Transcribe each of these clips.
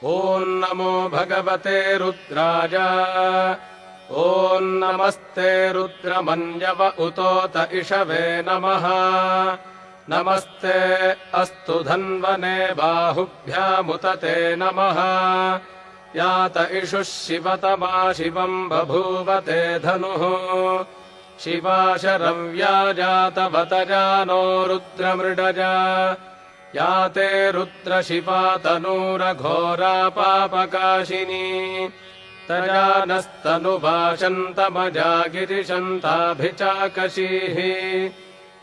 ॐ नमो भगवते रुद्राय। ॐ नमस्ते रुद्रमन्यव उतोत इषवे नमः। नमस्ते अस्तु धन्वने बाहुभ्यामुत ते नमः। यात इषुः शिवतमा शिवम् बभूव ते धनुः। शिवा शरव्या जातवत जानो रुद्रमृडजा। या ते रुद्रशिवा तनूरघोरा पापकाशिनी। तजानस्तनुभाषन्तमजा गिरिशन्ताभिचाकशीः।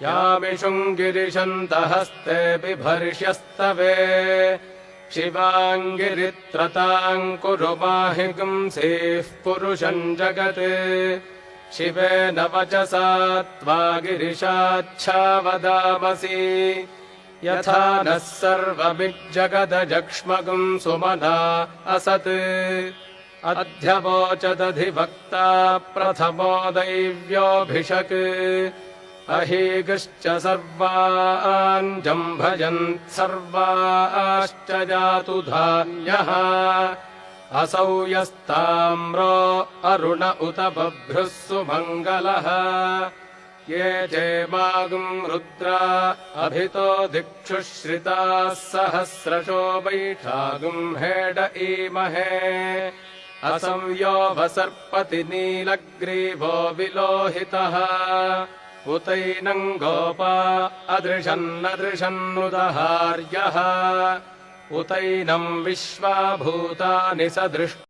यामिषुम् गिरिशन्तहस्ते बिभर्ष्यस्तवे। शिवाङ्गिरित्रताम् कुरु माहिगुंसीः पुरुषम् जगत्। शिवेन वचसा त्वा गिरिशाच्छावदामसि। यथा नः सर्वमिज्जगदजक्ष्मगुम् सुमना असत्। अध्यवोचदधिवक्ता प्रथमो दैव्योऽभिषक्। अहीगश्च सर्वान् जम्भयन् सर्वाश्च जातु धान्यः। असौ यस्ताम्रो अरुण उत बभ्रुः सुमङ्गलः। ये चेमागुम् रुद्रा अभितो दिक्षुश्रिताः सहस्रशो वैठागुम् हेड ईमहे। असंयो वसर्पति नीलग्रीवो विलोहितः। उतैनम् गोपा अदृशन्नदृशन्नुदहार्यः। उतैनम् विश्वाभूतानि सदृष्ट